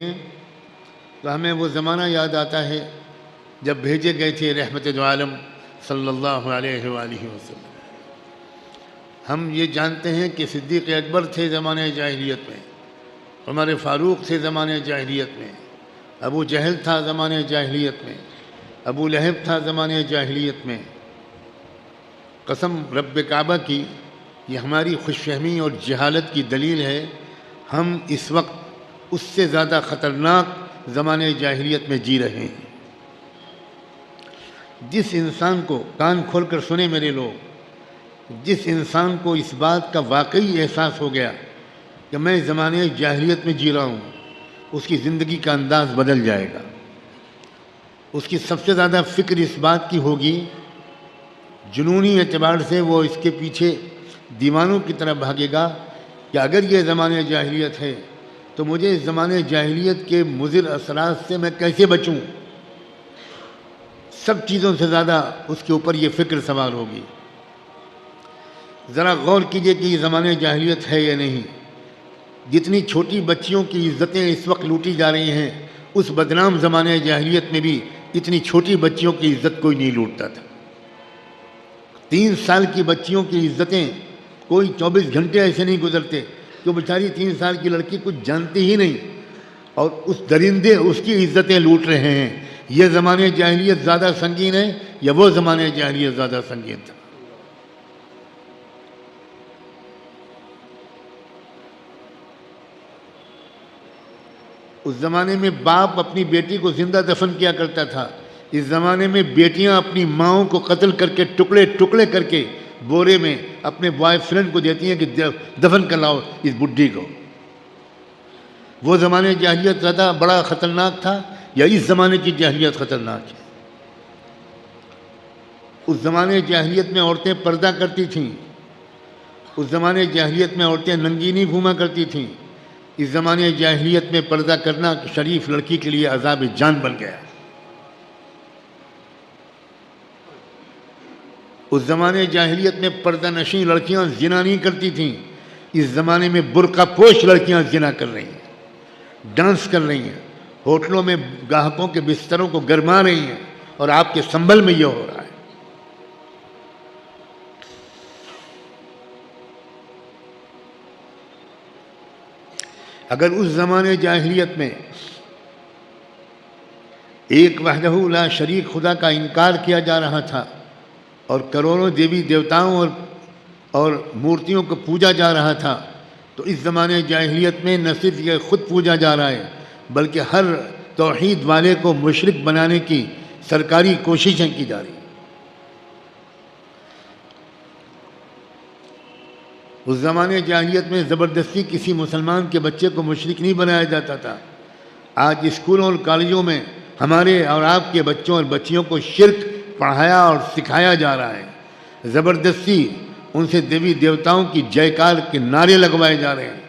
ہیں تو ہمیں وہ زمانہ یاد آتا ہے جب بھیجے گئے تھے رحمت دو عالم صلی اللہ علیہ وآلہ وسلم۔ ہم یہ جانتے ہیں کہ صدیق اکبر تھے زمانہ جاہلیت میں، عمر فاروق تھے زمانہ جاہلیت میں، ابو جہل تھا زمانہ جاہلیت میں، ابو لہب تھا زمانہ جاہلیت میں۔ قسم رب کعبہ کی یہ ہماری خوش فہمی اور جہالت کی دلیل ہے، ہم اس وقت اس سے زیادہ خطرناک زمانہ جاہلیت میں جی رہے ہیں۔ جس انسان کو، کان کھول کر سنیں میرے لوگ، جس انسان کو اس بات کا واقعی احساس ہو گیا کہ میں زمانہ جاہلیت میں جی رہا ہوں، اس کی زندگی کا انداز بدل جائے گا۔ اس کی سب سے زیادہ فکر اس بات کی ہوگی، جنونی اعتبار سے وہ اس کے پیچھے دیوانوں کی طرح بھاگے گا کہ اگر یہ زمانہ جاہلیت ہے تو مجھے اس زمانہ جاہلیت کے مضر اثرات سے میں کیسے بچوں۔ سب چیزوں سے زیادہ اس کے اوپر یہ فکر سوار ہوگی۔ ذرا غور کیجئے کہ یہ زمانہ جاہلیت ہے یا نہیں۔ جتنی چھوٹی بچیوں کی عزتیں اس وقت لوٹی جا رہی ہیں، اس بدنام زمانہ جاہلیت میں بھی اتنی چھوٹی بچیوں کی عزت کوئی نہیں لوٹتا تھا۔ 3 سال کی بچیوں کی عزتیں کوئی 24 گھنٹے ایسے نہیں گزرتے کہ بیچاری 3 سال کی لڑکی کچھ جانتی ہی نہیں اور اس درندے اس کی عزتیں لوٹ رہے ہیں۔ یہ زمانہ جاہلیت زیادہ سنگین ہے یا وہ زمانہ جاہلیت زیادہ سنگین تھا؟ اس زمانے میں باپ اپنی بیٹی کو زندہ دفن کیا کرتا تھا، اس زمانے میں بیٹیاں اپنی ماؤں کو قتل کر کے ٹکڑے ٹکڑے کر کے بورے میں اپنے بوائے فرینڈ کو دیتی ہیں کہ دفن کر لاؤ اس بڈھی کو۔ وہ زمانے جاہلیت زیادہ بڑا خطرناک تھا یا اس زمانے کی جاہلیت خطرناک ہے؟ اس زمانے جاہلیت میں عورتیں پردہ کرتی تھیں، اس زمانے جاہلیت میں عورتیں ننگی نہیں گھوما کرتی تھیں، اس زمانے جاہلیت میں پردہ کرنا شریف لڑکی کے لیے عذاب جان بن گیا۔ اس زمانے جاہلیت میں پردہ نشین لڑکیاں زنا نہیں کرتی تھیں، اس زمانے میں برقع پوش لڑکیاں زنا کر رہی ہیں، ڈانس کر رہی ہیں، ہوٹلوں میں گاہکوں کے بستروں کو گرما رہی ہیں، اور آپ کے سنبل میں یہ ہو رہا ہے۔ اگر اس زمانے جاہلیت میں ایک وحدہ لا شریک خدا کا انکار کیا جا رہا تھا اور کروڑوں دیوی دیوتاؤں اور مورتیوں کو پوجا جا رہا تھا، تو اس زمانے جاہلیت میں نہ صرف یہ خود پوجا جا رہا ہے بلکہ ہر توحید والے کو مشرک بنانے کی سرکاری کوششیں کی جا رہی ہیں۔ اس زمانے جاہلیت میں زبردستی کسی مسلمان کے بچے کو مشرک نہیں بنایا جاتا تھا۔ آج اسکولوں اور کالجوں میں ہمارے اور آپ کے بچوں اور بچیوں کو شرک پڑھایا اور سکھایا جا رہا ہے۔ زبردستی ان سے دیوی دیوتاؤں کی جے کار کے نعرے لگوائے جا رہے ہیں۔